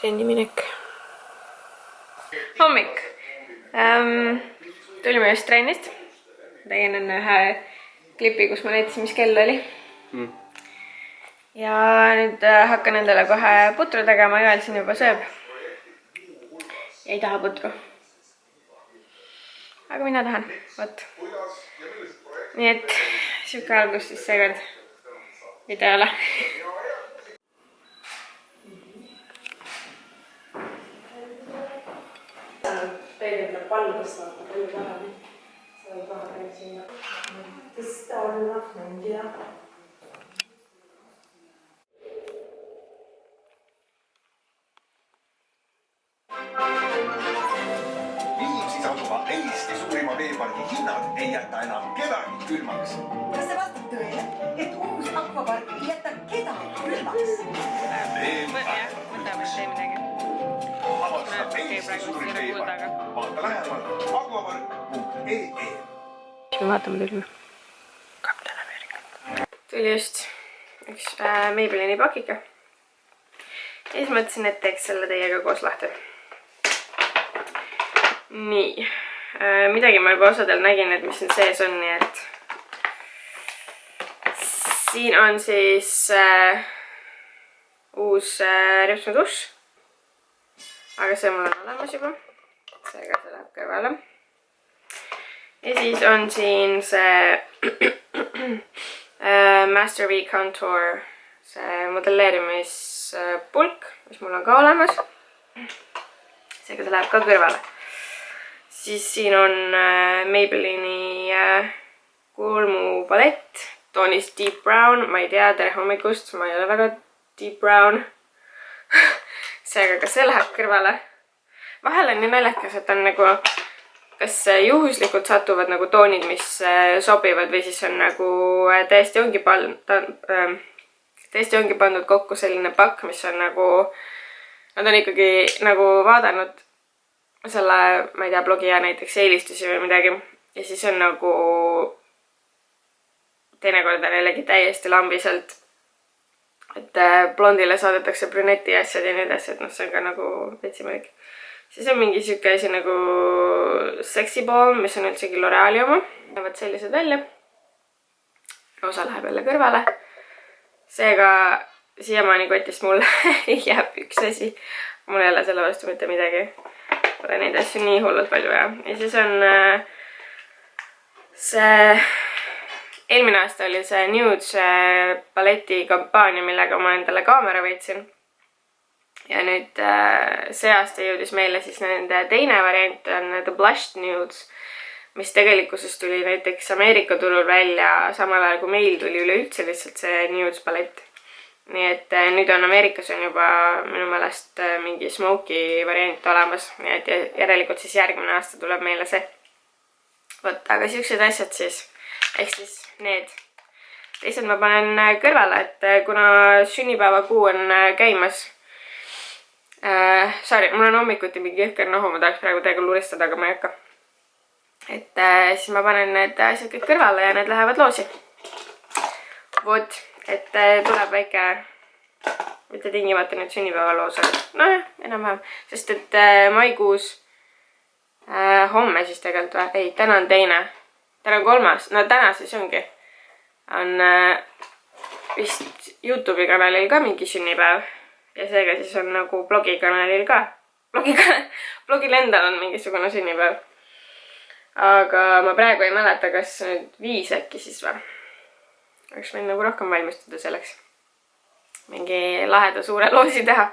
trenni minek. Hommik. Tulime just trennist. Tegin enne ühe klipi, kus ma näitasin, mis kell oli. Ja nüüd hakkan endale kohe putru tegema. Joel siin juba sööb. Ja ei taha putru. Aga mina tahan. Võt. Nii et siuke algus siis seekord videole. Teile panna tõsta palju paremini. Seda ei taha teha sinna. Tõsta olla mängida. Viimsis asuva Eesti suurima veepargi hinnad ei jäta enam kedagi külmaks. Kas see vastab tõele, et uus akvapark ei jäta kedagi külmaks? Võtame see midagi. Avastab Eesti suurim veepark. Vaata lähemalt akvapark.ee. Mis me vaatame tulime? Kapten Ameerika. Tuli just üks Maybellini pakika. Ja siis mõtlesin, et teeks selle teiega koos lahti. Nii. Midagi ma juba osadel nägin, et mis siin sees on, nii et siin on siis uus ripsmedušš. Aga see mul on olemas juba. Seega see läheb kõrvale. Ja siis on siin see Master V Contour, see modelleerimispulk, mis mul on ka olemas. Seega see läheb ka kõrvale. Siis siin on Maybellini kulmupalett, toonis Deep Brown. Ma ei tea, tere hommikust, ma ei ole väga Deep Brown. Seega ka see läheb kõrvale. Vahel on nii naljakas, et on nagu kas juhuslikult satuvad nagu toonid, mis sobivad või siis on nagu täiesti ongi pandud kokku selline pakk, mis on nagu, nad on ikkagi nagu vaadanud selle, ma ei tea, blogija näiteks eelistusi või midagi. Ja siis on nagu teinekord on jällegi täiesti lambiselt, et blondile saadetakse brüneti asjad ja nii edasi, et see on ka nagu vetsimelik. Siis on mingi siuke asi nagu Sexy Balm, mis on üldsegi L'Oreali oma. Näevad sellised välja. Osa läheb jälle kõrvale. Seega siiamaani kotist mul jääb üks asi. Mul ei ole selle vastu mitte midagi. Pole neid asju nii hullult palju vaja. Ja siis on see eelmine aasta oli see Nudes paleti kampaania, millega ma endale kaamera võitsin. Ja nüüd see aasta jõudis meile siis nende teine variant on The Blushed Nudes, mis tegelikkuses tuli näiteks Ameerika turul välja samal ajal, kui meil tuli üleüldse lihtsalt see Nudes palett. Nii et nüüd on Ameerikas on juba minu meelest mingi smoky variant olemas, nii et järelikult siis järgmine aasta tuleb meile see. Võt, aga siuksed asjad siis, ehk siis need. Teised ma panen kõrvale, et kuna sünnipäevakuu on käimas, sorry, mul on hommikuti mingi jõhker nohu, ma tahaks praegu teiega luristada, aga ma ei hakka. Et siis ma panen need asjad kõik kõrvale ja need lähevad loosi. Vot, et tuleb väike, mitte tingimata nüüd sünnipäevaloos, aga nojah, enam-vähem. Sest et maikuus, homme siis tegelikult või? Ei, täna on teine. Täna on 3. No täna siis ongi. On vist YouTube'i kanalil ka mingi sünnipäev. Ja seega siis on nagu blogikanalil ka. Blogil endal on mingisugune sünnipäev. Aga ma praegu ei mäleta, kas nüüd 5 äkki siis või. Oleks võin nagu rohkem valmistuda selleks. Mingi laheda suure loosi teha.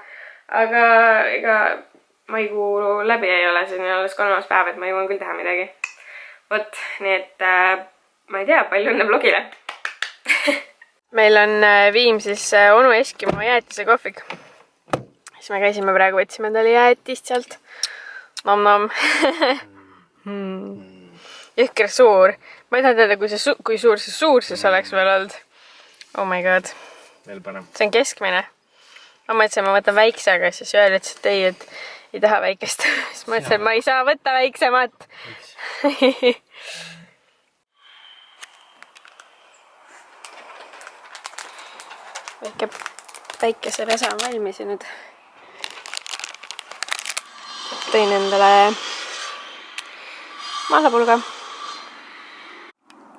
Aga ega maikuu läbi ei ole, see on alles 3. päev, et ma jõuan küll teha midagi. Vot, nii et ma ei tea, palju õnne blogile. Meil on Viim siis onu Eskimo jäätise kohvik. Siis me käisime praegu, võtsime endale jäätist sealt. Nom-nom. Jõhker suur. Ma ei taha teada, kui suur see oleks veel olnud. Oh my god. See on keskmine. Ma mõtlesin, ma võtan väikse, siis Joel ütles, et ei taha väikest. Siis ma ütlesin, et ma ei saa võtta väiksemat. Väike päikeseresa on valmis ja nüüd tõin endale mahlapulga.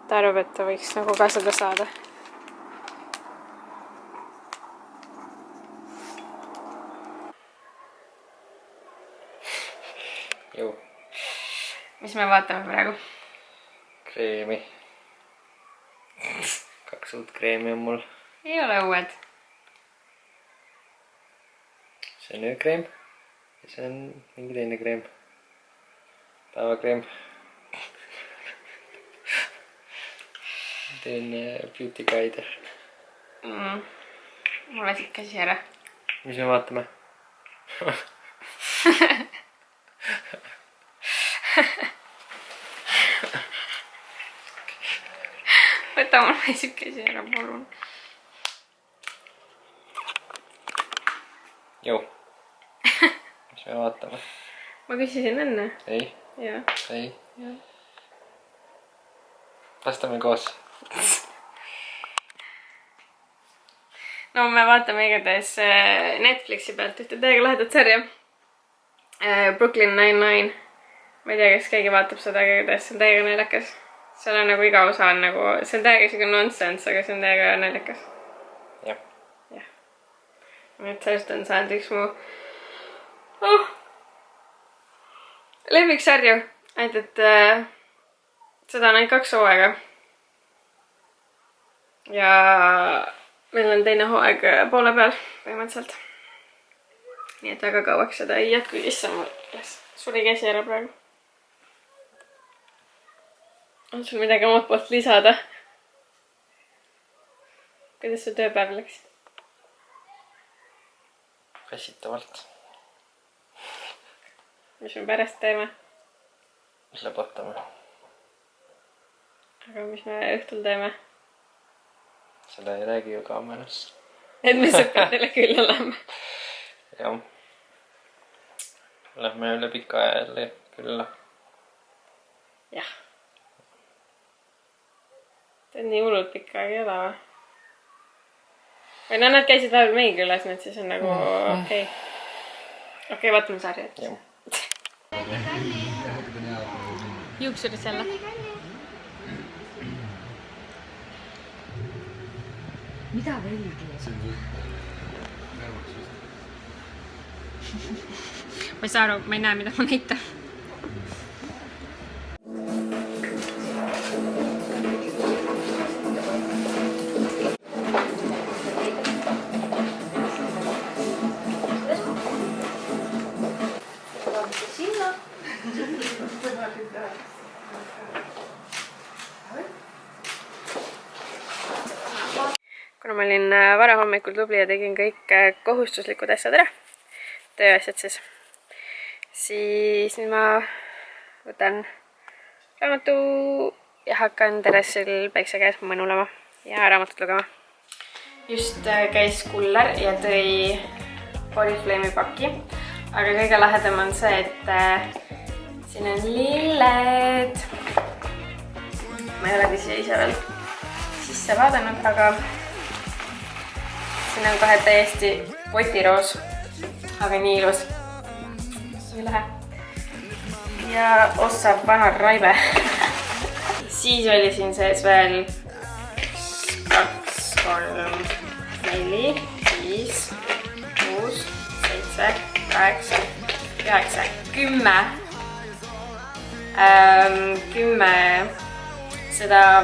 Ta arvab, et ta võiks nagu ka seda saada. Jõu. Mis me vaatame praegu? Kreemi. 2 uut kreemi on mul. Ei ole uued. See on öökreem ja see on mingi teine kreem. Päevakreem. Teen beauty guide. Mul väsib käsi ära. Mis me vaatame? Võta mul väsib käsi ära, palun. Jõu. Mis me vaatame? Ma küsisin enne. Ei. Jaa. Ei. Vastame koos. No me vaatame igatahes Netflixi pealt ühte täiega lahedat sarja. Brooklyn Nine-Nine. Ma ei tea, kas keegi vaatab seda, igatahes see on täiega naljakas. Seal on nagu iga osa on nagu, see on täiega siuke nonsense, aga see on täiega naljakas. Jah. Jah. Et sellest on saanud üks mu lemmiksarju. Ainult, et seda on ainult 2 hooaega. Ja meil on teine hooaeg poole peal põhimõtteliselt. Nii et väga kauaks seda ei jätku. Issand, mul suri käsi ära praegu. On sul midagi omalt poolt lisada? Kuidas su tööpäev läks? Väsitavalt. Mis me pärast teeme? Lõpetame. Aga mis me õhtul teeme? Seda ei räägi ju kaameras. Et me sõpradele külla läheme. Jah. Lähme üle pika aja jälle külla. Jah. See on nii hullult pikka aega ei ole või? Või no nad käisid vahepeal meil küllas, nüüd siis on nagu okei. Okei, vaatame sarja. Jah. Juuksuris jälle. Mida veelgi? Ma ei saa aru, ma ei näe, mida ma näitan. Kuna ma olin varahommikul tubli ja tegin kõik kohustuslikud asjad ära, tööasjad siis nüüd ma võtan raamatu ja hakkan terrassil päikse käes mõnulema ja raamatut lugema. Just käis kuller ja tõi Oriflame'i paki, aga kõige lahedam on see, et siin on lilled. Ma ei olegi siia ise veel sisse vaadanud, aga siin on kohe täiesti potiroos, aga nii ilus. Nii lähe. Ja ossa vana raive. Siis oli siin sees veel 1, 2, 3, 4, 5, 6, 7, 8, 9, 10. 10 seda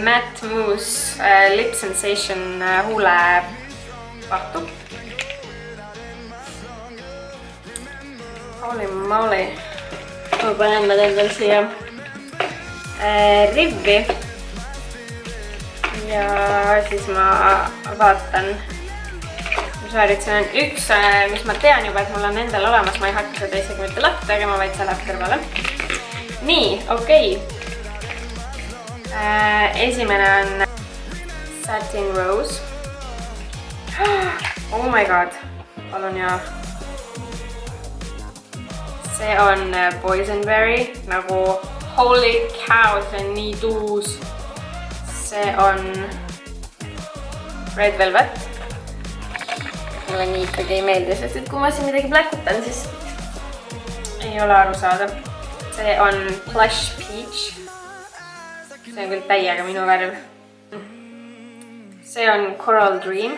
Matte Mousse Lip Sensation huulepahtu. Holy moly. Ma panen nad endal siia rivvi. Ja siis ma vaatan, mis väärid see on. Üks, mis ma tean juba, et mul on endal olemas, ma ei hakka seda isegi mitte lahti tegema, vaid see läheb kõrvale. Nii, okei. Esimene on Satin Rose. Oh my god. Palun ja. See on Boysenberry. Nagu holy cow, see on nii tuus. See on Red Velvet. Mulle nii ikkagi ei meeldi, sest et kui ma siin midagi pläkutan, siis ei ole aru saada. See on Plush Peach. See on küll täiega minu värv. See on Coral Dream.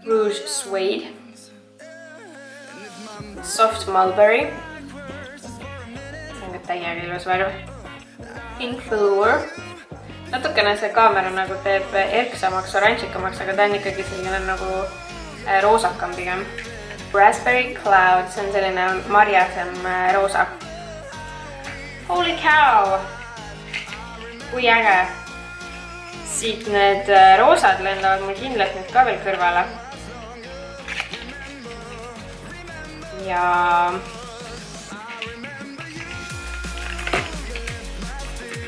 Rouge Suede. Soft Mulberry. See on ka täiega ilus värv. Pink Velour. Natukene see kaamera nagu teeb erksamaks, oranžikamaks, aga ta on ikkagi selline nagu roosakam pigem. Raspberry Cloud, see on selline marjasem roosa. Holy cow! Kui äge! Siit need roosad lendavad mul kindlalt nüüd ka veel kõrvale. Ja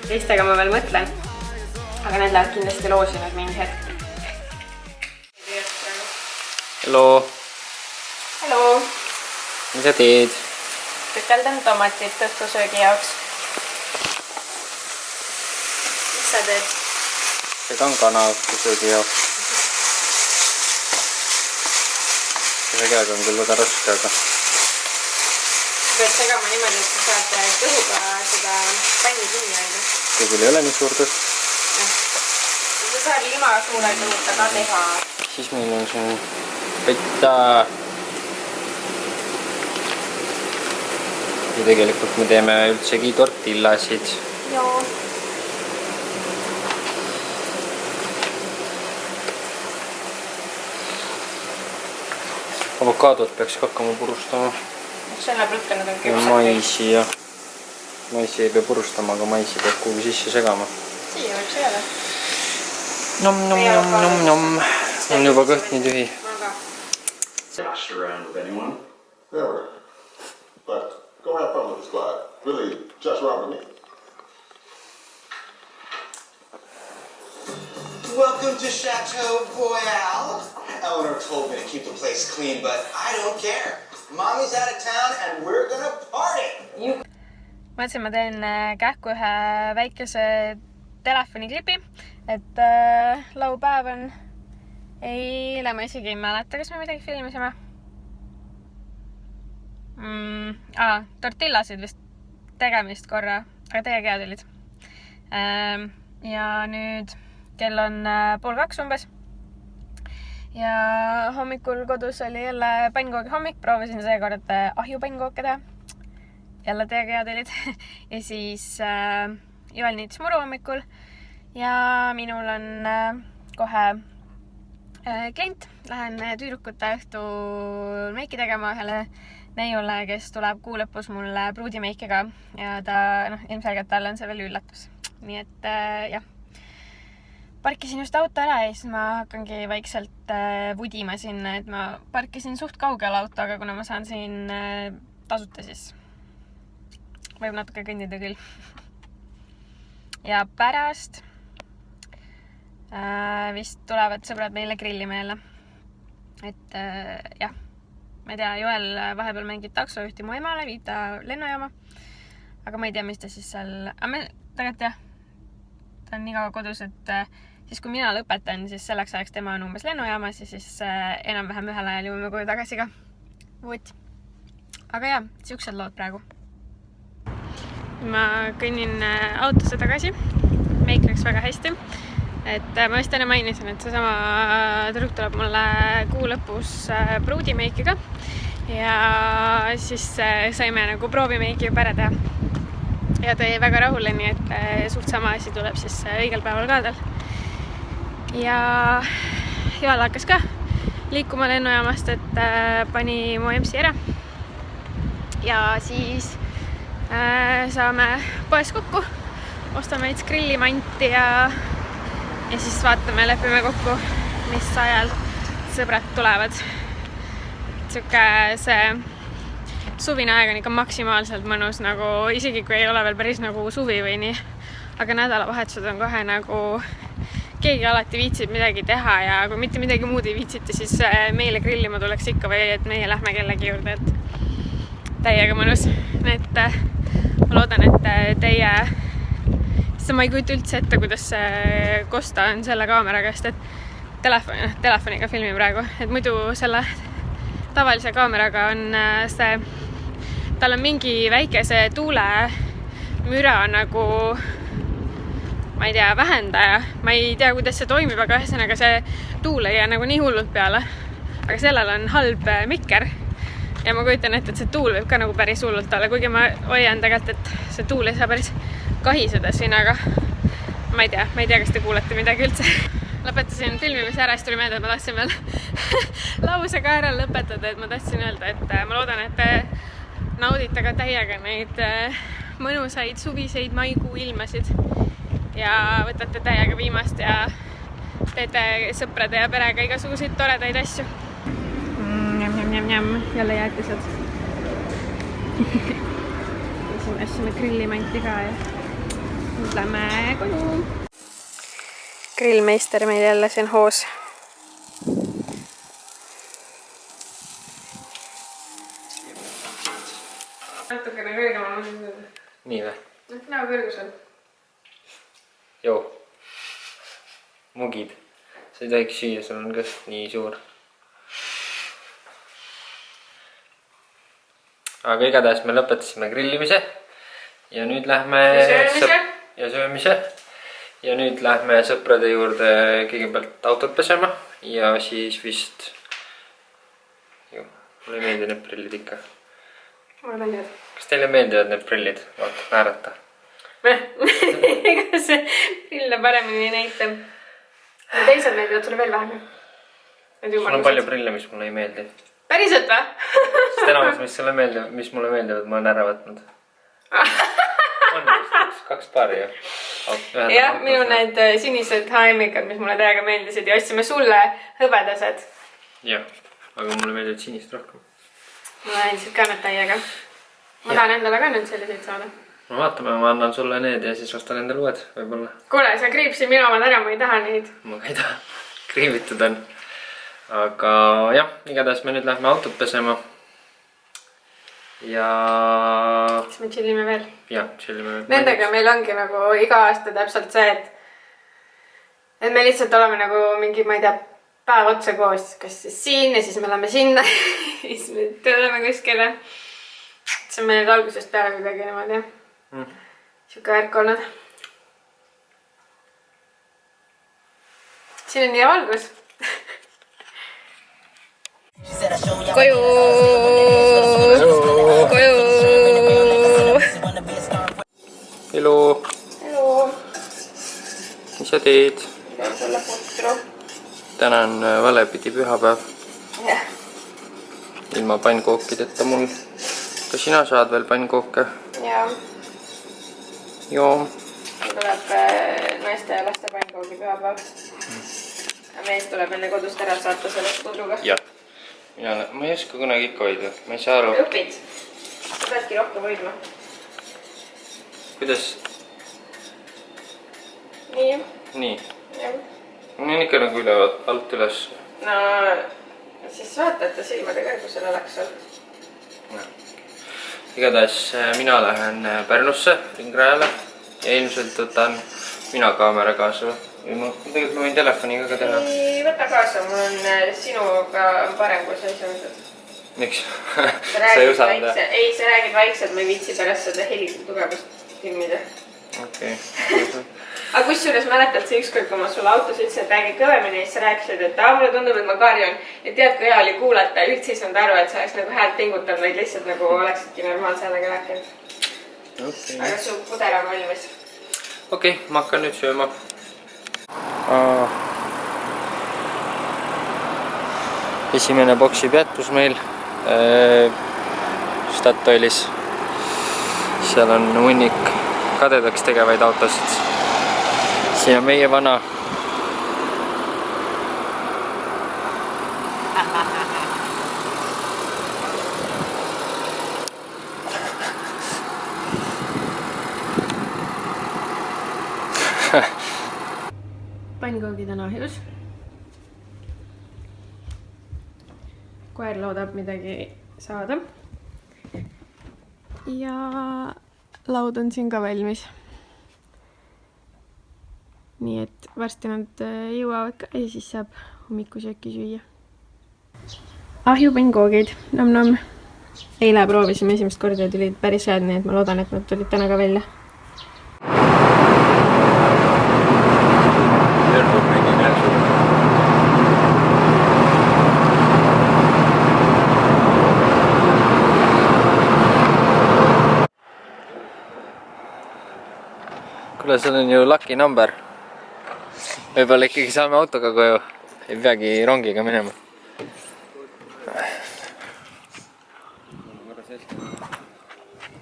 teistega ma veel mõtlen, aga need lähevad kindlasti loosi nüüd mingi hetk. Hello! Hello! Mis sa teed? Tükeldan tomatit õhtusöögi jaoks. Mis sa teed? Segan kana õhtusöögi jaoks. Ühe käega on küll väga raske, aga... Pead segama niimoodi, et sa saad kõhuga seda panni kinni aina. See küll ei ole nii suur tõst. Sa saad ilma suure kõhuta ka teha. Siis meil on siin petta. Ja tegelikult me teeme üldsegi tortillasid. Joo. Avokaadot peaks hakkama purustama. Selle plõtkanud on Ja küpsed. maisi ja... Maisi ei pea purustama, aga maisi peab kuhugi sisse segama. Siia võib segada. Nom. On juba kõht nii tühi. Aga. Dashed around with anyone? Never. But go have fun with the squad. Really, just Robert and me. Welcome to Chateau Royale. Eleanor told me to keep the place clean, but I don't care. Mommy's out of town and we're gonna party. Mõtlesin, ma teen kähku ühe väikese telefoniklipi, et laupäev on... Eile ma isegi ei mäleta, kas me midagi filmisime. Tortillasid vist tegemist korra, aga teiega head olid. Ja nüüd kell on 1:30 umbes. Ja hommikul kodus oli jälle pannkoogi hommik, proovisin seekord ahjupannkoke teha. Jälle teiega head olid. Ja siis Ival niitis muru hommikul. Ja minul on kohe klient. Lähen tüdrukute õhtul meiki tegema ühele neiule, kes tuleb kuu lõpus mulle pruudimeikiga. Ja ta, ilmselgelt talle on see veel üllatus. Nii et jah. Parkisin just auto ära ja siis ma hakkangi vaikselt vudima sinna, et ma parkisin suht kaugel autoga, kuna ma saan siin tasuta, siis võib natuke kõndida küll. Ja pärast vist tulevad sõbrad meile grillima jälle. Et jah, ma ei tea, Joel vahepeal mängib taksojuhti mu emale, viib ta lennujaama. Aga ma ei tea, mis ta siis seal... Aga me tegelikult jah, ta on nii kaua kodus, et siis kui mina lõpetan, siis selleks ajaks tema on umbes lennujaamas ja siis enam-vähem ühel ajal jõuame koju tagasi ka. Vot. Aga jah, siuksed lood praegu. Ma kõnnin autosse tagasi. Meik läks väga hästi. Et ma vist enne mainisin, et seesama tüdruk tuleb mulle kuu lõpus pruudimeikiga. Ja siis saime nagu proovimeiki juba ära teha. Ja ta jäi väga rahule, nii et suht sama asi tuleb siis õigel päeval ka tal. Ja Joel hakkas ka liikuma lennujaamast, et pani mu MC ära. Ja siis saame poes kokku, ostame veits grillimanti ja siis vaatame, lepime kokku, mis ajal sõbrad tulevad. Siuke see suvine aeg on ikka maksimaalselt mõnus, nagu isegi kui ei ole veel päris nagu suvi või nii. Aga nädalavahetused on kohe nagu keegi alati viitsib midagi teha ja kui mitte midagi muud ei viitsite, siis meile grillima tuleks ikka või et meie lähme kellegi juurde, et täiega mõnus. Et ma loodan, et teie... Ma ei kujuta üldse ette, kuidas Kosta on selle kaamera käest, et telefoniga filmi praegu. Et muidu selle tavalise kaameraga on see tal on mingi väikese tuulemüra nagu, ma ei tea, vähendaja. Ma ei tea, kuidas see toimib, aga ühesõnaga see tuul ei jää nagu nii hullult peale. Aga sellel on halb mikker. Ja ma kujutan ette, et see tuul võib ka nagu päris hullult olla, kuigi ma hoian tegelikult, et see tuul ei saa päris kahiseda siin, aga ma ei tea, kas te kuulete midagi üldse. Lõpetasin filmimise ära, siis tuli meelde, et ma tahtsin veel lause ka ära lõpetada, et ma tahtsin öelda, et ma loodan, et te naudite ka täiega neid mõnusaid suviseid maikuu ilmasid ja võtate täiega viimast ja teete sõprade ja perega igasuguseid toredaid asju. Jälle jäätised. Siin asjame grillimanti ka ja nüüd lähme koju. Grillmeister meil jälle siin hoos. Natukene kõrgemal on. Nii või? Näo kõrgusel. Joo. Mugid. Sa ei tohiks süüa, sul on kõht nii suur. Aga igatahes me lõpetasime grillimise ja nüüd lähme söömise. Ja nüüd lähme sõprade juurde kõigepealt autot pesema ja siis vist... Mulle ei meeldi need prillid ikka. Mulle meeldivad. Kas teile meeldivad need prillid? Vaata, naerata. Ega see prille paremini ei näita. Ja teised meeldivad sulle veel vähem. Sul on palju prille, mis mulle ei meeldi. Päriselt või? Sest enamus, mis mulle meeldivad, ma olen ära võtnud. On kaks paari ju. Jah, minu need sinised HM-ikad, mis mulle täiega meeldisid ja ostsime sulle hõbedased. Jah, aga mulle meeldivad sinist rohkem. Mulle meeldisid ka need täiega. Ma tahan endale ka nüüd selliseid saada. No vaatame, ma annan sulle need ja siis ostan endale uued, võib-olla. Kuule, sa kriipsi minu omad ära, ma ei taha neid. Ma ka ei taha. Kriivitud on. Aga jah, igatahes me nüüd lähme autot pesema. Ja... Siis me chillime veel. Jah, chillime veel. Nendega meil ongi nagu iga aasta täpselt see, et me lihtsalt oleme nagu mingi, ma ei tea, päev otsa koos. Kas siis siin ja siis me oleme sinna. Siis me tuleme kuskile. See on meil nüüd algusest peale kuidagi niimoodi, jah. Siuke värk olnud. Siin on nii valgus. Koju! Hello! Hello! Mis sa teed? Pean sulle putru. Täna on valepidi pühapäev. Jah. Ilma pannkookideta mul. Kas sina saad veel pannkooke? Jaa. Joo. Tuleb naiste ja laste pannkoogi pühapäev. Ja mees tuleb enne kodust ära saata sellest pudruga. Jah. Ma ei oska kunagi ikka hoida. Ma ei saa aru. Õpid. Sa peadki rohkem hoidma. Kuidas? Nii. Nii. Jah. Mul on ikka nagu alt üles. No, siis vaata, et ta silmade kõrgusele läks seal. Igatahes mina lähen Pärnusse Ringrajale ja ilmselt võtan mina kaamera kaasa. Tegelikult ma võin telefoniga ka teha. Ei, võta kaasa, mul on sinuga parem, kui sa ise mõtled. Miks? Sa räägid vaikselt, ma ei viitsi pärast seda heli tugevust filmida. Okei. Aga kusjuures mäletad sa ükskord, kui ma sulle autos ütlesin, et räägi kõvemini, siis sa rääkisid, et mulle tundub, et ma karjun. Ja tead, kui hea oli kuulata, üldse ei saanud aru, et sa oleks nagu häält pingutanud, vaid lihtsalt nagu oleksidki normaalse häälega rääkinud. Aga su puder on valmis. Okei, ma hakkan nüüd sööma. Esimene boksi peatus meil Statoilis. Seal on hunnik kadedaks tegevaid autosid. Siin on meie vana. Pannkoogid on ahjus. Koer loodab midagi saada. Ja laud on siin ka valmis. Nii et varsti nad jõuavad ka ja siis saab hommikusööki süüa. Ahju pannkoogid, nom-nom. eile proovisime esimest korda ja tulid päris head, nii et ma loodan, et nad tulid täna ka välja. Kuule, seal on ju lucky number. Võib-olla ikkagi saame autoga koju. Ei peagi rongiga minema.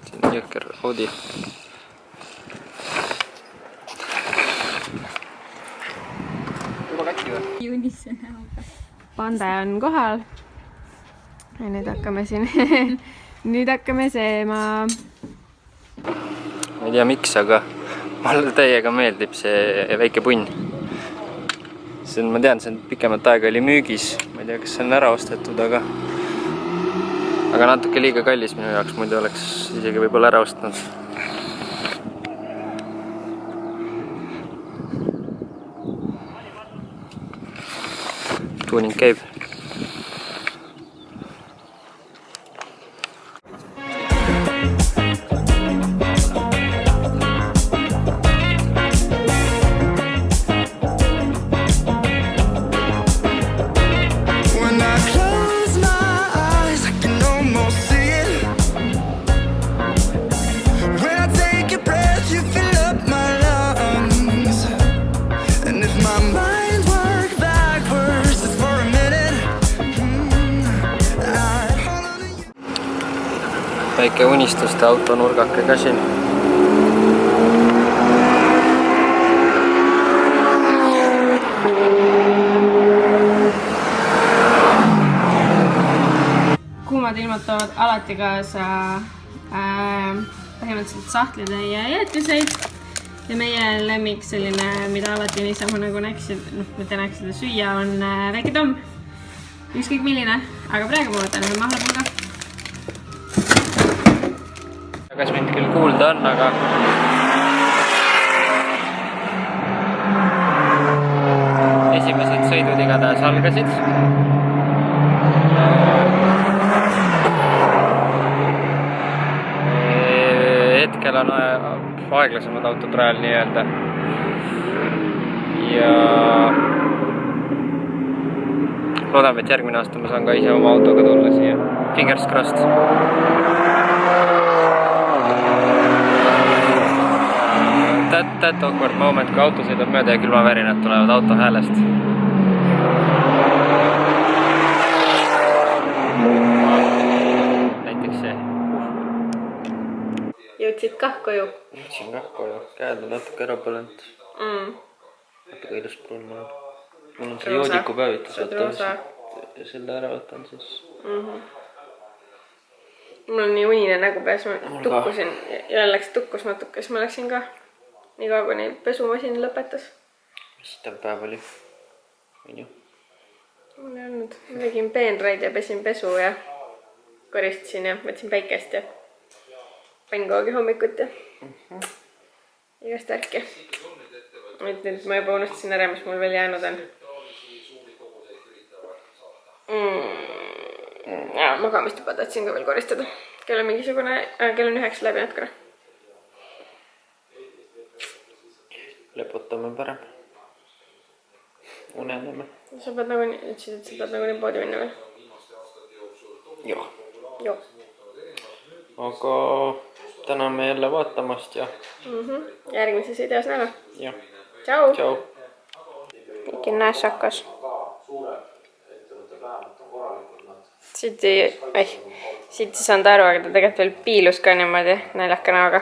See on jõkker Audi. Juba katki või? Juunisse näoga. Pande on kohal. Ja nüüd hakkame siin nüüd hakkame seema. Ma ei tea miks, aga mulle täiega meeldib see väike punn. Ma tean, see on pikemat aega oli müügis. Ma ei tea, kas see on ära ostetud, aga natuke liiga kallis minu jaoks, muidu oleks isegi võib-olla ära ostnud. Tuuning käib. Väike unistuste autonurgake ka siin. Kuumad ilmad toovad alati kaasa põhimõtteliselt sahtlitäie jäätiseid ja meie lemmik selline, mida alati niisama nagu näeksid, mitte näeksida süüa, on väike tomm. Ükskõik milline, aga praegu ma võtan ühe mahlapulga. Kas mind küll kuulda on, aga esimesed sõidud igatahes algasid. Hetkel on aeglasemad autod rajal nii-öelda. Ja loodame, et järgmine aasta ma saan ka ise oma autoga tulla siia. Fingers crossed. That awkward moment, kui auto sõidab mööda ja külmavärinad tulevad auto häälest. Näiteks see. Jõudsid kah koju? Jõudsin kah koju. Käed on natuke ära põlenud. Natuke ilus pruun mul on. Mul on see joodiku päevitus. Selle ära võtan siis. Mul on nii unine nägu peas, ma tukkusin ja läks tukkus natuke, siis ma läksin ka nii kaua, kuni pesumasin lõpetas. Mis siit päev oli? On ju? Mul ei olnud. Ma tegin peenraid ja pesin pesu ja koristasin ja võtsin päikest ja pannkoogi hommikut ja igast värki. Nüüd ma juba unustasin ära, mis mul veel jäänud on. Magamist juba tahtsin ka veel koristada. Kell on mingisugune, kell on 9 läbi natkene. Lepotame parem. Uneneme. Sa pead nagu nii, ütlesid, et sa pead nagu nii poodi minna või? Joo. Joo. Aga täname jälle vaatamast ja... Järgmises videos näeme. Jah. Tšau! Tšau! Ikin nässakas. Siit ei saanud aru, aga ta tegelikult veel piilus ka niimoodi naljaka näoga.